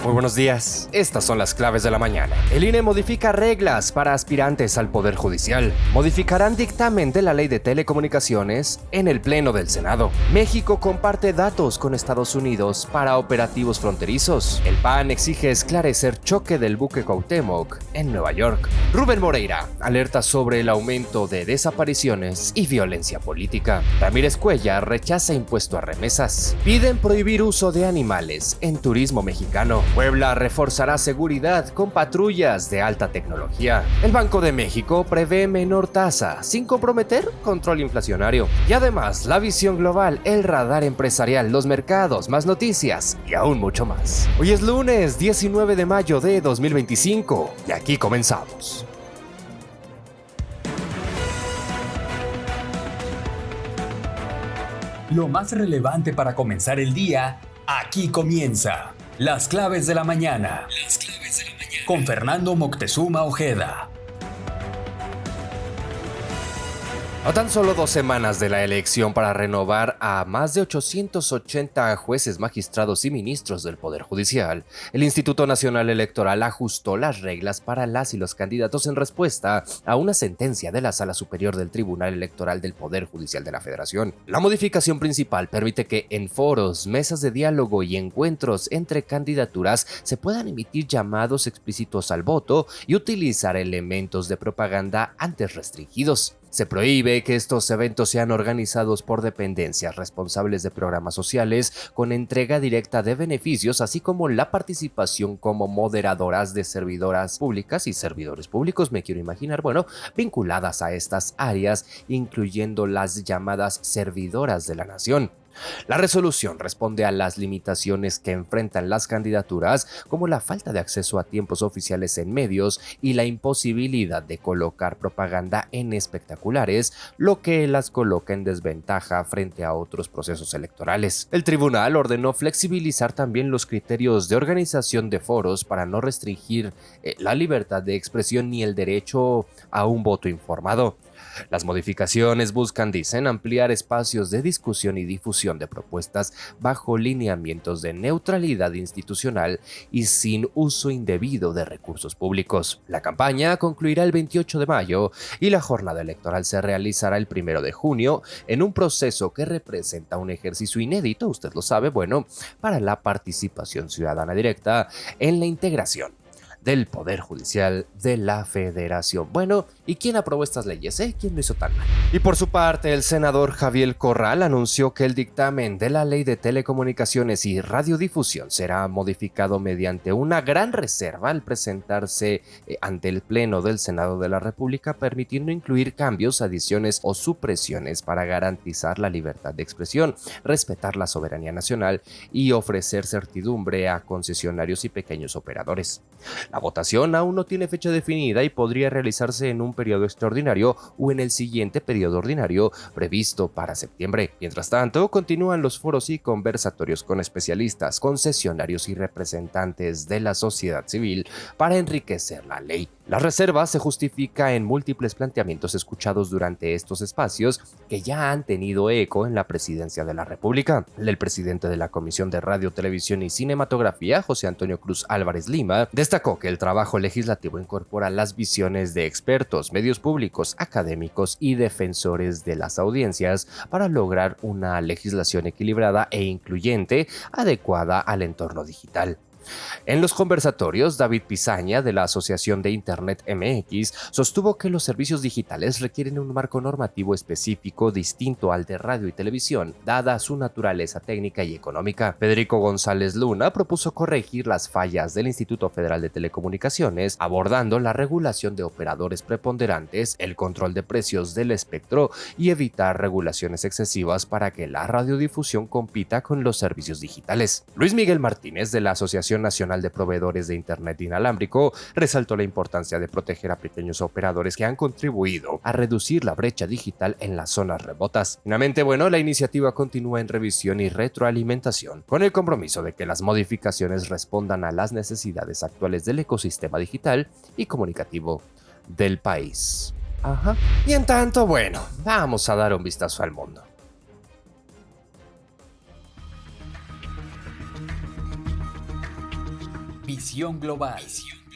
Muy buenos días, estas son las claves de la mañana. El INE modifica reglas para aspirantes al Poder Judicial. Modificarán dictamen de la Ley de Telecomunicaciones en el Pleno del Senado. México comparte datos con Estados Unidos para operativos fronterizos. El PAN exige esclarecer choque del buque Cuauhtémoc en Nueva York. Rubén Moreira alerta sobre el aumento de desapariciones y violencia política. Ramírez Cuellar rechaza impuesto a remesas. Piden prohibir uso de animales en turismo mexicano. Puebla reforzará seguridad con patrullas de alta tecnología. El Banco de México prevé menor tasa sin comprometer control inflacionario. Y además, la visión global, el radar empresarial, los mercados, más noticias y aún mucho más. Hoy es lunes 19 de mayo de 2025 y aquí comenzamos. Lo más relevante para comenzar el día, aquí comienza. Las claves de la mañana. Con Fernando Moctezuma Ojeda. A tan solo 2 semanas de la elección para renovar a más de 880 jueces, magistrados y ministros del Poder Judicial, el Instituto Nacional Electoral ajustó las reglas para las y los candidatos en respuesta a una sentencia de la Sala Superior del Tribunal Electoral del Poder Judicial de la Federación. La modificación principal permite que en foros, mesas de diálogo y encuentros entre candidaturas se puedan emitir llamados explícitos al voto y utilizar elementos de propaganda antes restringidos. Se prohíbe que estos eventos sean organizados por dependencias responsables de programas sociales con entrega directa de beneficios, así como la participación como moderadoras de servidoras públicas y servidores públicos, me quiero imaginar, vinculadas a estas áreas, incluyendo las llamadas servidoras de la nación. La resolución responde a las limitaciones que enfrentan las candidaturas, como la falta de acceso a tiempos oficiales en medios y la imposibilidad de colocar propaganda en espectaculares, lo que las coloca en desventaja frente a otros procesos electorales. El tribunal ordenó flexibilizar también los criterios de organización de foros para no restringir la libertad de expresión ni el derecho a un voto informado. Las modificaciones buscan, dicen, ampliar espacios de discusión y difusión de propuestas bajo lineamientos de neutralidad institucional y sin uso indebido de recursos públicos. La campaña concluirá el 28 de mayo y la jornada electoral se realizará el 1 de junio en un proceso que representa un ejercicio inédito, usted lo sabe, para la participación ciudadana directa en la integración del Poder Judicial de la Federación. ¿Y quién aprobó estas leyes? ¿Quién lo hizo tan mal? Y por su parte, el senador Javier Corral anunció que el dictamen de la Ley de Telecomunicaciones y Radiodifusión será modificado mediante una gran reserva al presentarse ante el Pleno del Senado de la República, permitiendo incluir cambios, adiciones o supresiones para garantizar la libertad de expresión, respetar la soberanía nacional y ofrecer certidumbre a concesionarios y pequeños operadores. La votación aún no tiene fecha definida y podría realizarse en un periodo extraordinario o en el siguiente periodo ordinario previsto para septiembre. Mientras tanto, continúan los foros y conversatorios con especialistas, concesionarios y representantes de la sociedad civil para enriquecer la ley. La reserva se justifica en múltiples planteamientos escuchados durante estos espacios que ya han tenido eco en la Presidencia de la República. El presidente de la Comisión de Radio, Televisión y Cinematografía, José Antonio Cruz Álvarez Lima, destacó que el trabajo legislativo incorpora las visiones de expertos, medios públicos, académicos y defensores de las audiencias para lograr una legislación equilibrada e incluyente, adecuada al entorno digital. En los conversatorios, David Pizaña, de la Asociación de Internet MX, sostuvo que los servicios digitales requieren un marco normativo específico distinto al de radio y televisión, dada su naturaleza técnica y económica. Federico González Luna propuso corregir las fallas del Instituto Federal de Telecomunicaciones, abordando la regulación de operadores preponderantes, el control de precios del espectro y evitar regulaciones excesivas para que la radiodifusión compita con los servicios digitales. Luis Miguel Martínez, de la Asociación Nacional de Proveedores de Internet Inalámbrico, resaltó la importancia de proteger a pequeños operadores que han contribuido a reducir la brecha digital en las zonas remotas. Finalmente, la iniciativa continúa en revisión y retroalimentación, con el compromiso de que las modificaciones respondan a las necesidades actuales del ecosistema digital y comunicativo del país. Y en tanto, vamos a dar un vistazo al mundo. Visión Global.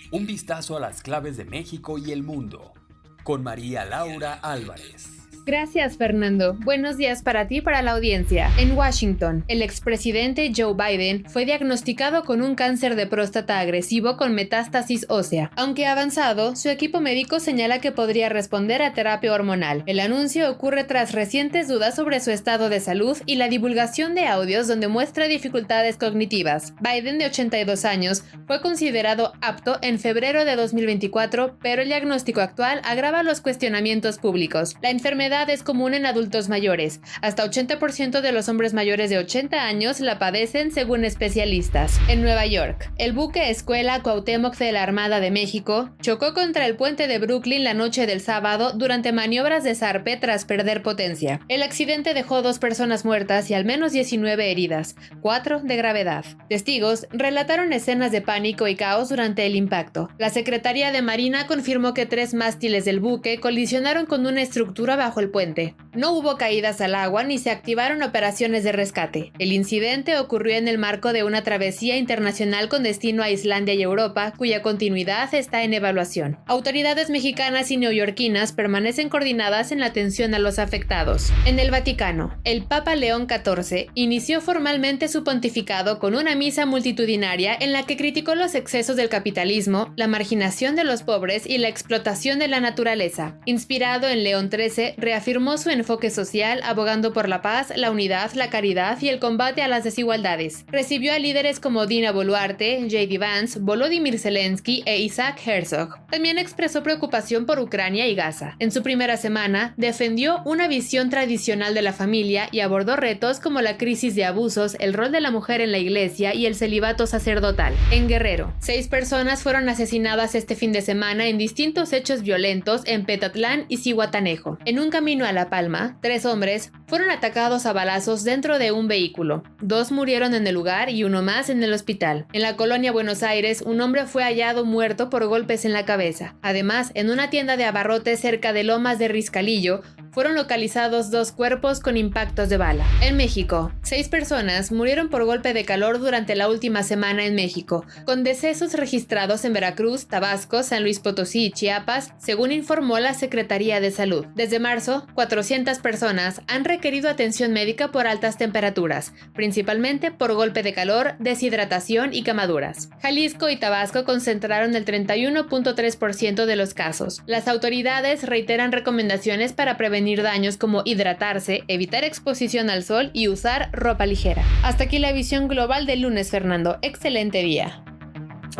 Un vistazo a las claves de México y el mundo. Con María Laura Álvarez. Gracias, Fernando. Buenos días para ti y para la audiencia. En Washington, el expresidente Joe Biden fue diagnosticado con un cáncer de próstata agresivo con metástasis ósea. Aunque avanzado, su equipo médico señala que podría responder a terapia hormonal. El anuncio ocurre tras recientes dudas sobre su estado de salud y la divulgación de audios donde muestra dificultades cognitivas. Biden, de 82 años, fue considerado apto en febrero de 2024, pero el diagnóstico actual agrava los cuestionamientos públicos. La enfermedad es común en adultos mayores. Hasta 80% de los hombres mayores de 80 años la padecen, según especialistas. En Nueva York, el buque escuela Cuauhtémoc de la Armada de México chocó contra el puente de Brooklyn la noche del sábado durante maniobras de zarpe tras perder potencia. El accidente dejó 2 personas muertas y al menos 19 heridas, 4 de gravedad. Testigos relataron escenas de pánico y caos durante el impacto. La Secretaría de Marina confirmó que 3 mástiles del buque colisionaron con una estructura bajo el puente. No hubo caídas al agua ni se activaron operaciones de rescate. El incidente ocurrió en el marco de una travesía internacional con destino a Islandia y Europa, cuya continuidad está en evaluación. Autoridades mexicanas y neoyorquinas permanecen coordinadas en la atención a los afectados. En el Vaticano, el Papa León XIV inició formalmente su pontificado con una misa multitudinaria en la que criticó los excesos del capitalismo, la marginación de los pobres y la explotación de la naturaleza. Inspirado en León XIII, reafirmó su enfoque social, abogando por la paz, la unidad, la caridad y el combate a las desigualdades. Recibió a líderes como Dina Boluarte, J.D. Vance, Volodymyr Zelensky e Isaac Herzog. También expresó preocupación por Ucrania y Gaza. En su primera semana, defendió una visión tradicional de la familia y abordó retos como la crisis de abusos, el rol de la mujer en la iglesia y el celibato sacerdotal. En Guerrero, 6 personas fueron asesinadas este fin de semana en distintos hechos violentos en Petatlán y Zihuatanejo. En un camino a La Palma, 3 hombres fueron atacados a balazos dentro de un vehículo. 2 murieron en el lugar y 1 más en el hospital. En la colonia Buenos Aires, un hombre fue hallado muerto por golpes en la cabeza. Además, en una tienda de abarrotes cerca de Lomas de Riscalillo, fueron localizados 2 cuerpos con impactos de bala. En México, 6 personas murieron por golpe de calor durante la última semana en México, con decesos registrados en Veracruz, Tabasco, San Luis Potosí y Chiapas, según informó la Secretaría de Salud. Desde marzo, 400 personas han requerido atención médica por altas temperaturas, principalmente por golpe de calor, deshidratación y quemaduras. Jalisco y Tabasco concentraron el 31.3% de los casos. Las autoridades reiteran recomendaciones para prevenir daños como hidratarse, evitar exposición al sol y usar ropa ligera. Hasta aquí la visión global del lunes, Fernando. Excelente día.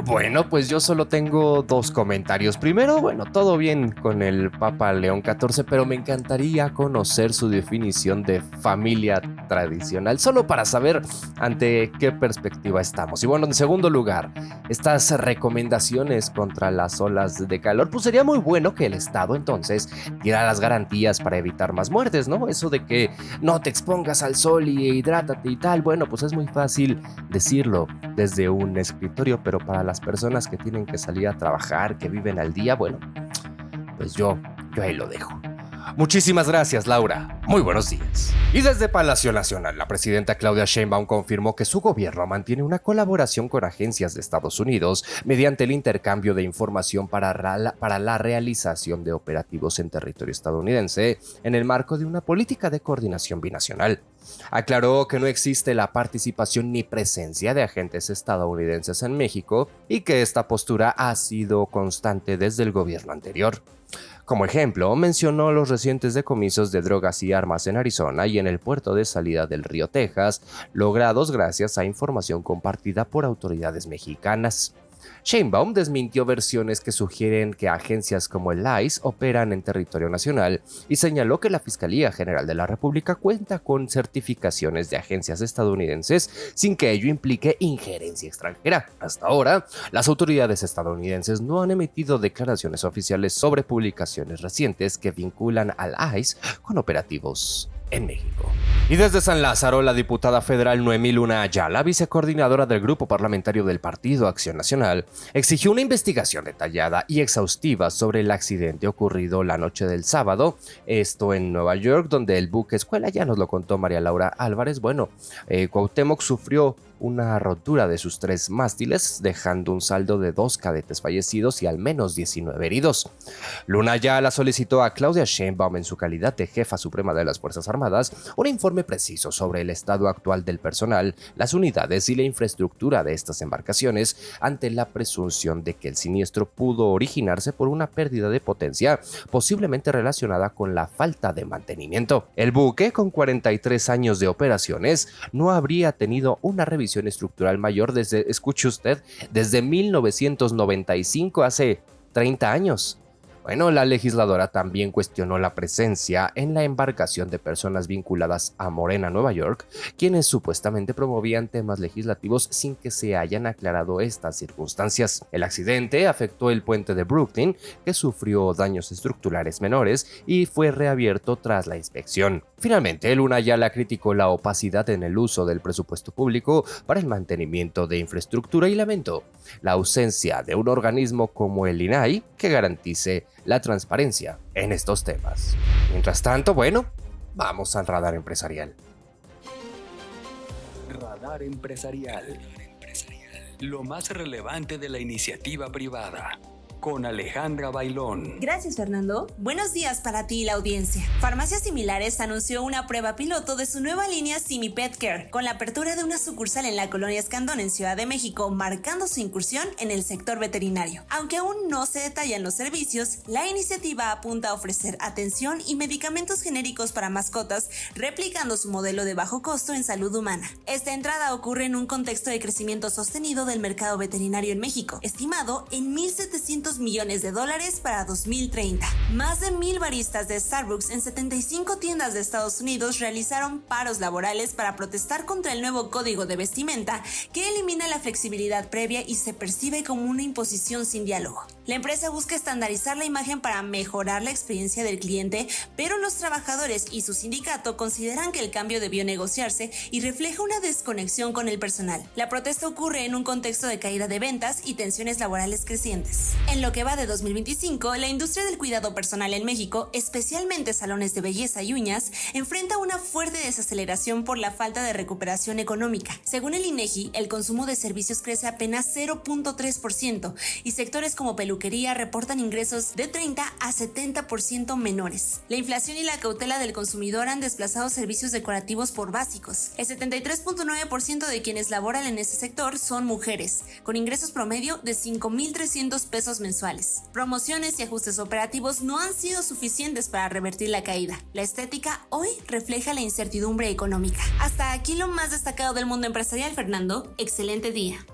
Bueno, pues yo solo tengo 2 comentarios. Primero, bueno, todo bien con el Papa León XIV, pero me encantaría conocer su definición de familia tradicional, solo para saber ante qué perspectiva estamos. Y bueno, en segundo lugar, estas recomendaciones contra las olas de calor, pues sería muy bueno que el Estado entonces diera las garantías para evitar más muertes, ¿no? Eso de que no te expongas al sol y hidrátate y tal, bueno, pues es muy fácil decirlo desde un escritorio, pero para las personas que tienen que salir a trabajar, que viven al día, bueno, pues yo ahí lo dejo. Muchísimas gracias, Laura. Muy buenos días. Y desde Palacio Nacional, la presidenta Claudia Sheinbaum confirmó que su gobierno mantiene una colaboración con agencias de Estados Unidos mediante el intercambio de información para la realización de operativos en territorio estadounidense en el marco de una política de coordinación binacional. Aclaró que no existe la participación ni presencia de agentes estadounidenses en México y que esta postura ha sido constante desde el gobierno anterior. Como ejemplo, mencionó los recientes decomisos de drogas y armas en Arizona y en el puerto de salida del río Texas, logrados gracias a información compartida por autoridades mexicanas. Sheinbaum desmintió versiones que sugieren que agencias como el ICE operan en territorio nacional y señaló que la Fiscalía General de la República cuenta con certificaciones de agencias estadounidenses sin que ello implique injerencia extranjera. Hasta ahora, las autoridades estadounidenses no han emitido declaraciones oficiales sobre publicaciones recientes que vinculan al ICE con operativos en México. Y desde San Lázaro, la diputada federal Noemí Luna Ayala, vicecoordinadora del grupo parlamentario del Partido Acción Nacional, exigió una investigación detallada y exhaustiva sobre el accidente ocurrido la noche del sábado, esto en Nueva York, donde el buque escuela, ya nos lo contó María Laura Álvarez, Cuauhtémoc sufrió una rotura de sus 3 mástiles, dejando un saldo de 2 cadetes fallecidos y al menos 19 heridos. Luna Ayala solicitó a Claudia Sheinbaum, en su calidad de jefa suprema de las Fuerzas Armadas, un informe preciso sobre el estado actual del personal, las unidades y la infraestructura de estas embarcaciones, ante la presunción de que el siniestro pudo originarse por una pérdida de potencia, posiblemente relacionada con la falta de mantenimiento. El buque, con 43 años de operaciones, no habría tenido una revisión estructural mayor desde, escuche usted, desde 1995, hace 30 años. Bueno, la legisladora también cuestionó la presencia en la embarcación de personas vinculadas a Morena Nueva York, quienes supuestamente promovían temas legislativos sin que se hayan aclarado estas circunstancias. El accidente afectó el puente de Brooklyn, que sufrió daños estructurales menores y fue reabierto tras la inspección. Finalmente, Luna Ayala criticó la opacidad en el uso del presupuesto público para el mantenimiento de infraestructura y lamentó la ausencia de un organismo como el INAI que garantice la transparencia en estos temas. Mientras tanto, bueno, vamos al radar empresarial. Radar empresarial. Lo más relevante de la iniciativa privada. Con Alejandra Bailón. Gracias, Fernando. Buenos días para ti y la audiencia. Farmacias Similares anunció una prueba piloto de su nueva línea Simi Pet Care, con la apertura de una sucursal en la colonia Escandón, en Ciudad de México, marcando su incursión en el sector veterinario. Aunque aún no se detallan los servicios, la iniciativa apunta a ofrecer atención y medicamentos genéricos para mascotas, replicando su modelo de bajo costo en salud humana. Esta entrada ocurre en un contexto de crecimiento sostenido del mercado veterinario en México, estimado en $1,700 millones para 2030. Más de 1,000 baristas de Starbucks en 75 tiendas de Estados Unidos realizaron paros laborales para protestar contra el nuevo código de vestimenta que elimina la flexibilidad previa y se percibe como una imposición sin diálogo. La empresa busca estandarizar la imagen para mejorar la experiencia del cliente, pero los trabajadores y su sindicato consideran que el cambio debió negociarse y refleja una desconexión con el personal. La protesta ocurre en un contexto de caída de ventas y tensiones laborales crecientes. En lo que va de 2025, la industria del cuidado personal en México, especialmente salones de belleza y uñas, enfrenta una fuerte desaceleración por la falta de recuperación económica. Según el INEGI, el consumo de servicios crece apenas 0.3% y sectores como peluquería reportan ingresos de 30 a 70% menores. La inflación y la cautela del consumidor han desplazado servicios decorativos por básicos. El 73.9% de quienes laboran en ese sector son mujeres, con ingresos promedio de $5,300 mensuales. Promociones y ajustes operativos no han sido suficientes para revertir la caída. La estética hoy refleja la incertidumbre económica. Hasta aquí lo más destacado del mundo empresarial, Fernando. Excelente día.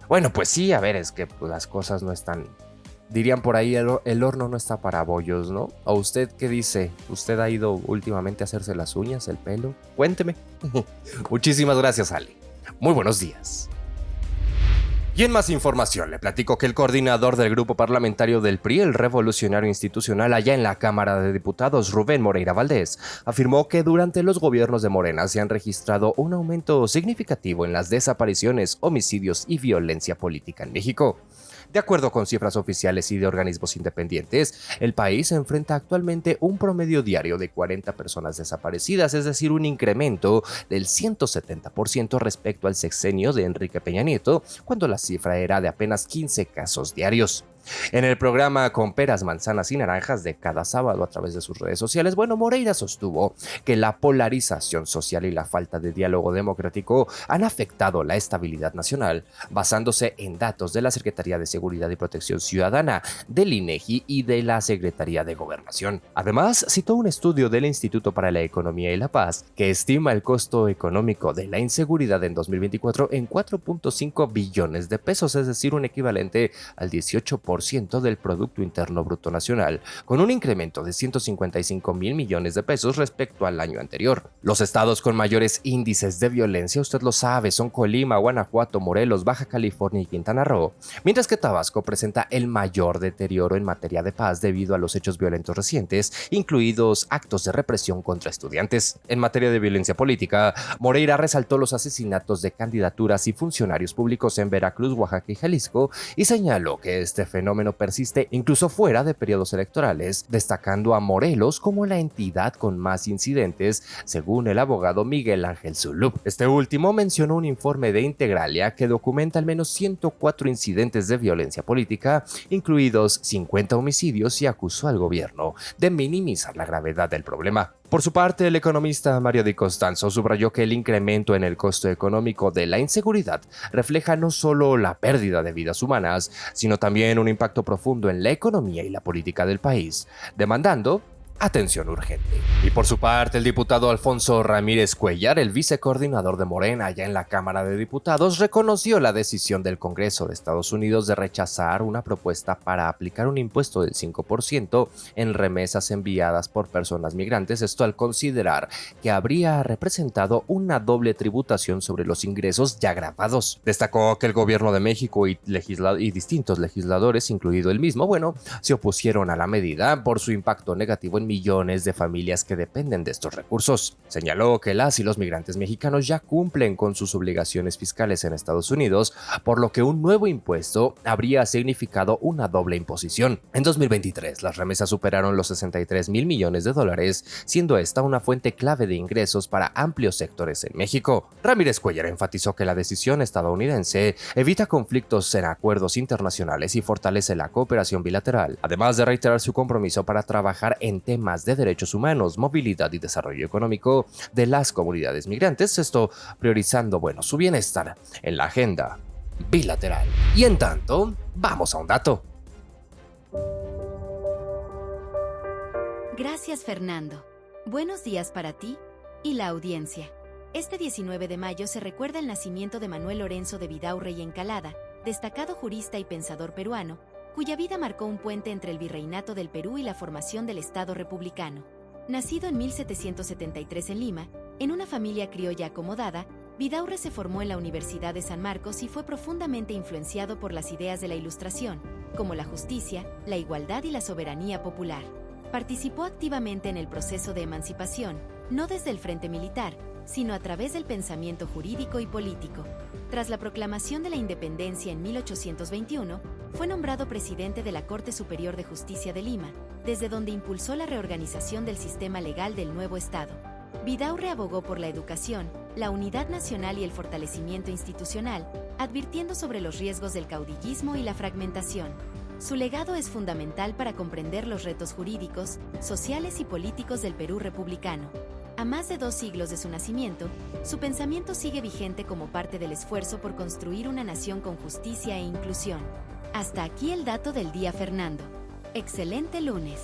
Bueno, pues sí, a ver, es que pues, las cosas no están... Dirían por ahí, el horno no está para bollos, ¿no? ¿O usted qué dice? ¿Usted ha ido últimamente a hacerse las uñas, el pelo? Cuénteme. Muchísimas gracias, Ale. Muy buenos días. Y en más información, le platico que el coordinador del grupo parlamentario del PRI, el Revolucionario Institucional, allá en la Cámara de Diputados, Rubén Moreira Valdés, afirmó que durante los gobiernos de Morena se han registrado un aumento significativo en las desapariciones, homicidios y violencia política en México. De acuerdo con cifras oficiales y de organismos independientes, el país enfrenta actualmente un promedio diario de 40 personas desaparecidas, es decir, un incremento del 170% respecto al sexenio de Enrique Peña Nieto, cuando la cifra era de apenas 15 casos diarios. En el programa Con Peras, Manzanas y Naranjas de cada sábado a través de sus redes sociales, Moreira sostuvo que la polarización social y la falta de diálogo democrático han afectado la estabilidad nacional, basándose en datos de la Secretaría de Seguridad y Protección Ciudadana, del INEGI y de la Secretaría de Gobernación. Además, citó un estudio del Instituto para la Economía y la Paz que estima el costo económico de la inseguridad en 2024 en 4.5 billones de pesos, es decir, un equivalente al 18% del Producto Interno Bruto Nacional, con un incremento de 155,000 millones de pesos respecto al año anterior. Los estados con mayores índices de violencia, usted lo sabe, son Colima, Guanajuato, Morelos, Baja California y Quintana Roo, mientras que Tabasco presenta el mayor deterioro en materia de paz debido a los hechos violentos recientes, incluidos actos de represión contra estudiantes. En materia de violencia política, Moreira resaltó los asesinatos de candidaturas y funcionarios públicos en Veracruz, Oaxaca y Jalisco y señaló que este fenómeno fenómeno persiste incluso fuera de periodos electorales, destacando a Morelos como la entidad con más incidentes, según el abogado Miguel Ángel Zulup. Este último mencionó un informe de Integralia que documenta al menos 104 incidentes de violencia política, incluidos 50 homicidios, y acusó al gobierno de minimizar la gravedad del problema. Por su parte, el economista Mario Di Costanzo subrayó que el incremento en el costo económico de la inseguridad refleja no solo la pérdida de vidas humanas, sino también un impacto profundo en la economía y la política del país, demandando atención urgente. Y por su parte, el diputado Alfonso Ramírez Cuellar, el vicecoordinador de Morena allá en la Cámara de Diputados, reconoció la decisión del Congreso de Estados Unidos de rechazar una propuesta para aplicar un impuesto del 5% en remesas enviadas por personas migrantes, esto al considerar que habría representado una doble tributación sobre los ingresos ya gravados. Destacó que el gobierno de México y distintos legisladores, incluido el mismo, se opusieron a la medida por su impacto negativo en millones de familias que dependen de estos recursos. Señaló que las y los migrantes mexicanos ya cumplen con sus obligaciones fiscales en Estados Unidos, por lo que un nuevo impuesto habría significado una doble imposición. En 2023, las remesas superaron los 63,000 millones de dólares, siendo esta una fuente clave de ingresos para amplios sectores en México. Ramírez Cuellar enfatizó que la decisión estadounidense evita conflictos en acuerdos internacionales y fortalece la cooperación bilateral, además de reiterar su compromiso para trabajar en temas de derechos humanos, movilidad y desarrollo económico de las comunidades migrantes, esto priorizando, su bienestar en la agenda bilateral. Y en tanto, vamos a un dato. Gracias, Fernando. Buenos días para ti y la audiencia. Este 19 de mayo se recuerda el nacimiento de Manuel Lorenzo de Vidaurre y Encalada, destacado jurista y pensador peruano, cuya vida marcó un puente entre el virreinato del Perú y la formación del Estado republicano. Nacido en 1773 en Lima, en una familia criolla acomodada, Vidaurre se formó en la Universidad de San Marcos y fue profundamente influenciado por las ideas de la Ilustración, como la justicia, la igualdad y la soberanía popular. Participó activamente en el proceso de emancipación, no desde el frente militar, sino a través del pensamiento jurídico y político. Tras la proclamación de la independencia en 1821, fue nombrado presidente de la Corte Superior de Justicia de Lima, desde donde impulsó la reorganización del sistema legal del nuevo Estado. Vidaurre abogó por la educación, la unidad nacional y el fortalecimiento institucional, advirtiendo sobre los riesgos del caudillismo y la fragmentación. Su legado es fundamental para comprender los retos jurídicos, sociales y políticos del Perú republicano. A más de 2 siglos de su nacimiento, su pensamiento sigue vigente como parte del esfuerzo por construir una nación con justicia e inclusión. Hasta aquí el dato del día, Fernando. Excelente lunes.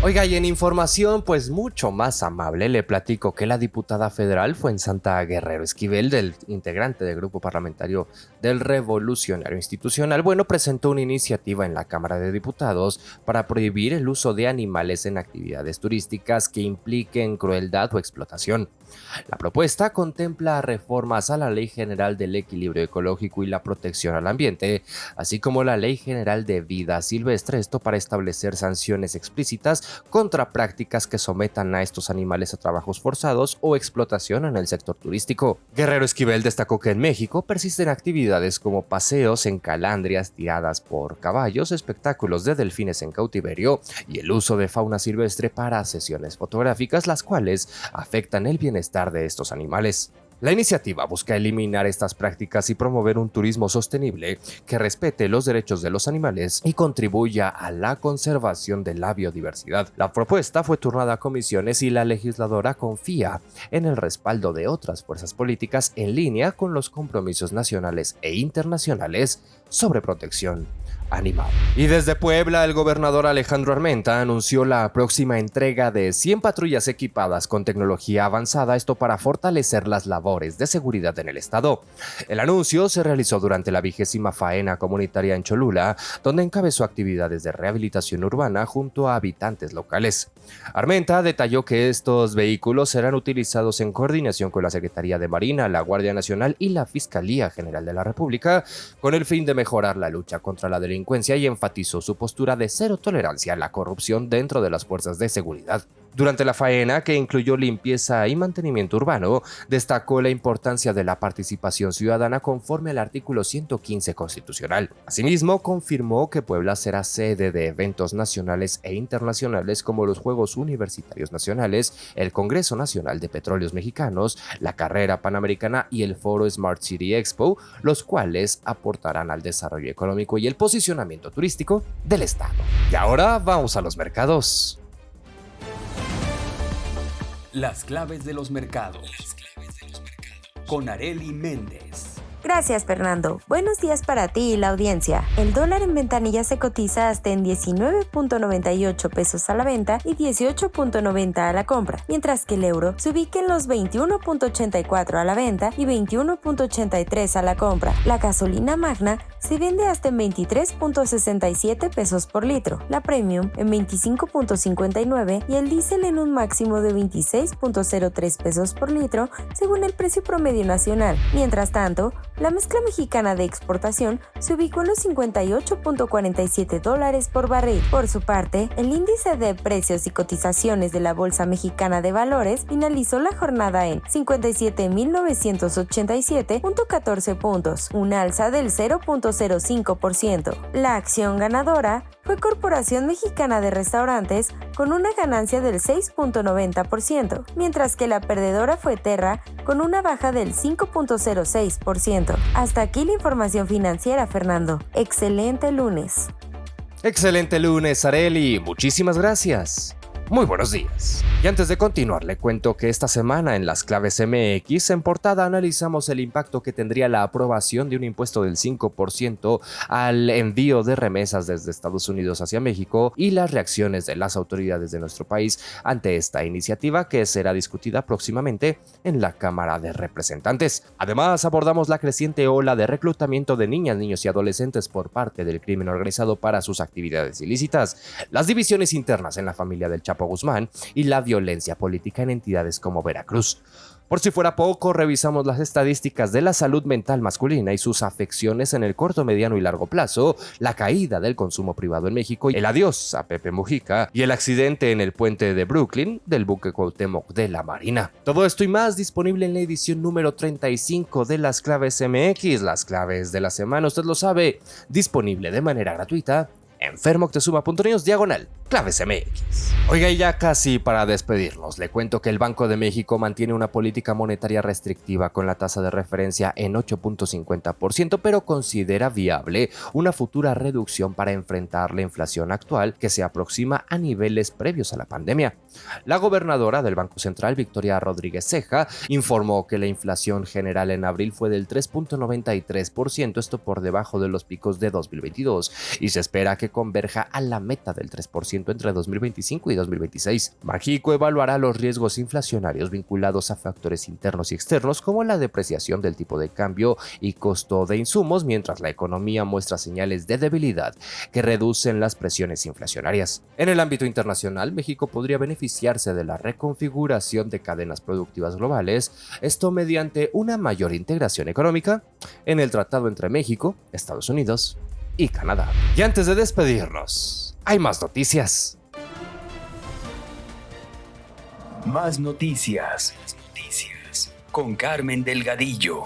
Oiga, y en información mucho más amable, le platico que la diputada federal Fuensanta Guerrero Esquivel, del integrante del grupo parlamentario del Revolucionario Institucional, presentó una iniciativa en la Cámara de Diputados para prohibir el uso de animales en actividades turísticas que impliquen crueldad o explotación. La propuesta contempla reformas a la Ley General del Equilibrio Ecológico y la Protección al Ambiente, así como la Ley General de Vida Silvestre, esto para establecer sanciones explícitas contra prácticas que sometan a estos animales a trabajos forzados o explotación en el sector turístico. Guerrero Esquivel destacó que en México persisten actividades como paseos en calandrias tiradas por caballos, espectáculos de delfines en cautiverio y el uso de fauna silvestre para sesiones fotográficas, las cuales afectan el bienestar de estos animales. La iniciativa busca eliminar estas prácticas y promover un turismo sostenible que respete los derechos de los animales y contribuya a la conservación de la biodiversidad. La propuesta fue turnada a comisiones y la legisladora confía en el respaldo de otras fuerzas políticas en línea con los compromisos nacionales e internacionales sobre protección animal. Y desde Puebla, el gobernador Alejandro Armenta anunció la próxima entrega de 100 patrullas equipadas con tecnología avanzada, esto para fortalecer las labores de seguridad en el estado. El anuncio se realizó durante la 20ª faena comunitaria en Cholula, donde encabezó actividades de rehabilitación urbana junto a habitantes locales. Armenta detalló que estos vehículos serán utilizados en coordinación con la Secretaría de Marina, la Guardia Nacional y la Fiscalía General de la República, con el fin de mejorar la lucha contra la delincuencia, y enfatizó su postura de cero tolerancia a la corrupción dentro de las fuerzas de seguridad. Durante la faena, que incluyó limpieza y mantenimiento urbano, destacó la importancia de la participación ciudadana conforme al artículo 115 constitucional. Asimismo, confirmó que Puebla será sede de eventos nacionales e internacionales como los Juegos Universitarios Nacionales, el Congreso Nacional de Petróleos Mexicanos, la Carrera Panamericana y el Foro Smart City Expo, los cuales aportarán al desarrollo económico y el posicionamiento turístico del estado. Y ahora vamos a los mercados. Las claves de los mercados. Con Arely Méndez. Gracias, Fernando. Buenos días para ti y la audiencia. El dólar en ventanilla se cotiza hasta en 19.98 pesos a la venta y 18.90 a la compra, mientras que el euro se ubica en los 21.84 a la venta y 21.83 a la compra. La gasolina Magna se vende hasta en 23.67 pesos por litro, la Premium en 25.59 y el diésel en un máximo de 26.03 pesos por litro, según el precio promedio nacional. Mientras tanto, la mezcla mexicana de exportación se ubicó en los $58.47 por barril. Por su parte, el índice de precios y cotizaciones de la Bolsa Mexicana de Valores finalizó la jornada en 57.987.14 puntos, un alza del 0.05%. La acción ganadora fue Corporación Mexicana de Restaurantes con una ganancia del 6.90%, mientras que la perdedora fue Terra con una baja del 5.06%. Hasta aquí la información financiera, Fernando. Excelente lunes. Excelente lunes, Arely. Muchísimas gracias. Muy buenos días. Y antes de continuar, le cuento que esta semana en las claves MX, en portada analizamos el impacto que tendría la aprobación de un impuesto del 5% al envío de remesas desde Estados Unidos hacia México y las reacciones de las autoridades de nuestro país ante esta iniciativa que será discutida próximamente en la Cámara de Representantes. Además, abordamos la creciente ola de reclutamiento de niñas, niños y adolescentes por parte del crimen organizado para sus actividades ilícitas, las divisiones internas en la familia del Chapo Guzmán y la violencia política en entidades como Veracruz. Por si fuera poco, revisamos las estadísticas de la salud mental masculina y sus afecciones en el corto, mediano y largo plazo, la caída del consumo privado en México, el adiós a Pepe Mujica y el accidente en el puente de Brooklyn del buque Cuauhtémoc de la Marina. Todo esto y más disponible en la edición número 35 de las claves MX, las claves de la semana, usted lo sabe, disponible de manera gratuita en fermoctezuma.news/claves MX. Oiga, y ya casi para despedirnos, le cuento que el Banco de México mantiene una política monetaria restrictiva con la tasa de referencia en 8.50%, pero considera viable una futura reducción para enfrentar la inflación actual que se aproxima a niveles previos a la pandemia. La gobernadora del Banco Central, Victoria Rodríguez Ceja, informó que la inflación general en abril fue del 3.93%, esto por debajo de los picos de 2022, y se espera que converja a la meta del 3% entre 2025 y 2026. Banxico evaluará los riesgos inflacionarios vinculados a factores internos y externos como la depreciación del tipo de cambio y costo de insumos, mientras la economía muestra señales de debilidad que reducen las presiones inflacionarias. En el ámbito internacional, México podría beneficiarse de la reconfiguración de cadenas productivas globales, esto mediante una mayor integración económica en el tratado entre México, Estados Unidos y Canadá. Y antes de despedirnos, hay más noticias. Más noticias. Con Carmen Delgadillo.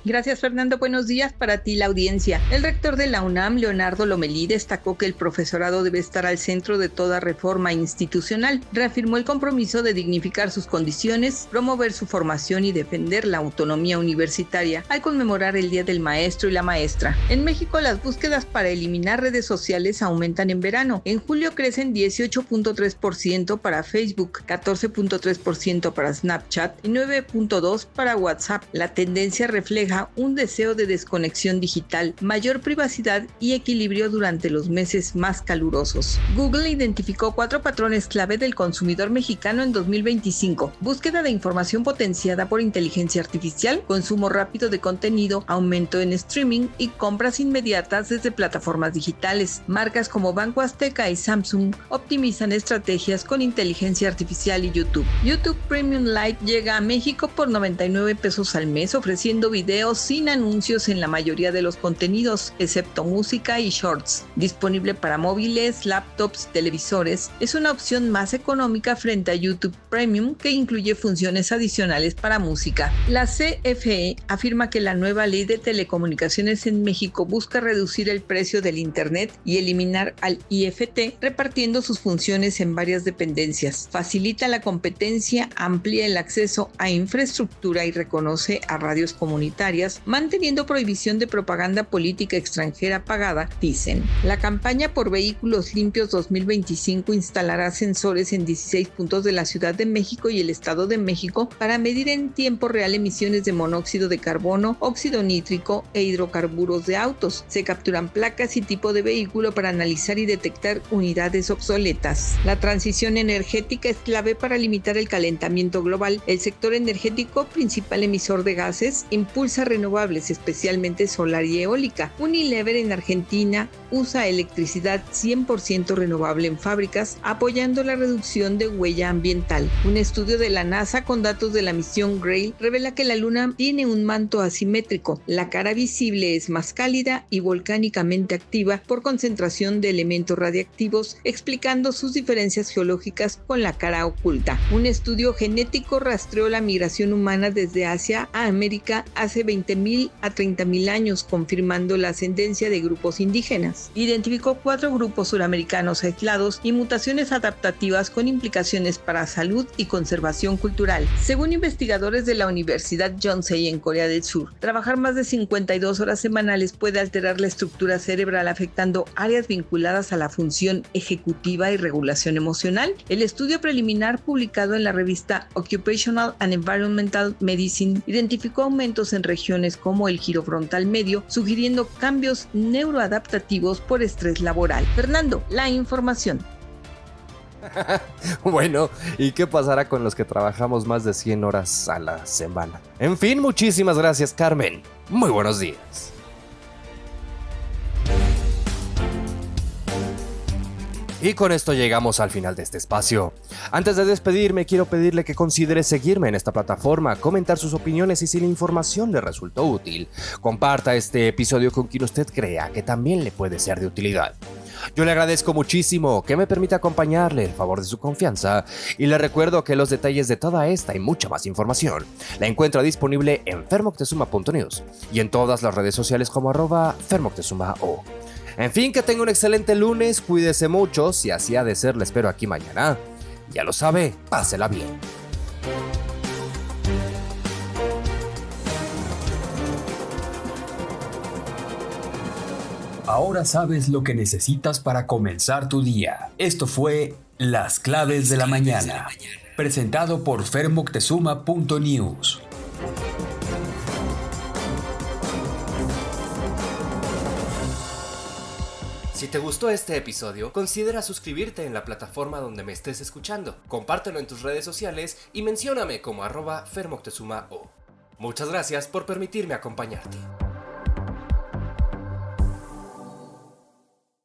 Gracias, Fernando. Buenos días para ti, la audiencia. El rector de la UNAM, Leonardo Lomelí, destacó que el profesorado debe estar al centro de toda reforma institucional. Reafirmó el compromiso de dignificar sus condiciones, promover su formación y defender la autonomía universitaria al conmemorar el Día del Maestro y la Maestra. En México, las búsquedas para eliminar redes sociales aumentan en verano. En julio crecen 18.3% para Facebook, 14.3% para Snapchat y 9.2% para WhatsApp. La tendencia refleja un deseo de desconexión digital, mayor privacidad y equilibrio durante los meses más calurosos. Google identificó 4 patrones clave del consumidor mexicano en 2025: búsqueda de información potenciada por inteligencia artificial, consumo rápido de contenido, aumento en streaming y compras inmediatas desde plataformas digitales. Marcas como Banco Azteca y Samsung optimizan estrategias con inteligencia artificial y YouTube. YouTube Premium Lite llega a México por 99 pesos al mes, ofreciendo video video sin anuncios en la mayoría de los contenidos, excepto música y shorts. Disponible para móviles, laptops, televisores, es una opción más económica frente a YouTube Premium, que incluye funciones adicionales para música. La CFE afirma que la nueva ley de telecomunicaciones en México busca reducir el precio del Internet y eliminar al IFT, repartiendo sus funciones en varias dependencias. Facilita la competencia, amplía el acceso a infraestructura y reconoce a radios comunitarias, manteniendo prohibición de propaganda política extranjera pagada, dicen. La campaña por vehículos limpios 2025 instalará sensores en 16 puntos de la Ciudad de México y el Estado de México para medir en tiempo real emisiones de monóxido de carbono, óxido nítrico e hidrocarburos de autos. Se capturan placas y tipo de vehículo para analizar y detectar unidades obsoletas. La transición energética es clave para limitar el calentamiento global. El sector energético, principal emisor de gases, impulsa renovables, especialmente solar y eólica. Unilever en Argentina usa electricidad 100% renovable en fábricas, apoyando la reducción de huella ambiental. Un estudio de la NASA con datos de la misión Grail revela que la Luna tiene un manto asimétrico. La cara visible es más cálida y volcánicamente activa por concentración de elementos radiactivos, explicando sus diferencias geológicas con la cara oculta. Un estudio genético rastreó la migración humana desde Asia a América hace 20.000 a 30.000 años, confirmando la ascendencia de grupos indígenas. Identificó 4 grupos suramericanos aislados y mutaciones adaptativas con implicaciones para salud y conservación cultural. Según investigadores de la Universidad Yonsei en Corea del Sur, trabajar más de 52 horas semanales puede alterar la estructura cerebral, afectando áreas vinculadas a la función ejecutiva y regulación emocional. El estudio preliminar publicado en la revista Occupational and Environmental Medicine identificó aumentos en regiones como el giro frontal medio, sugiriendo cambios neuroadaptativos por estrés laboral. Fernando, la información. Bueno, ¿y qué pasará con los que trabajamos más de 100 horas a la semana? En fin, muchísimas gracias, Carmen. Muy buenos días. Y con esto llegamos al final de este espacio. Antes de despedirme, quiero pedirle que considere seguirme en esta plataforma, comentar sus opiniones y si la información le resultó útil, comparta este episodio con quien usted crea que también le puede ser de utilidad. Yo le agradezco muchísimo que me permita acompañarle en favor de su confianza y le recuerdo que los detalles de toda esta y mucha más información la encuentra disponible en fermoctezuma.news y en todas las redes sociales como @fermoctezumao. En fin, que tenga un excelente lunes, cuídese mucho, si así ha de ser, le espero aquí mañana. Ya lo sabe, pásela bien. Ahora sabes lo que necesitas para comenzar tu día. Esto fue Las Claves de la Mañana, presentado por fermoctezuma.news. Si te gustó este episodio, considera suscribirte en la plataforma donde me estés escuchando. Compártelo en tus redes sociales y mencióname como @fermoctezumao. Muchas gracias por permitirme acompañarte.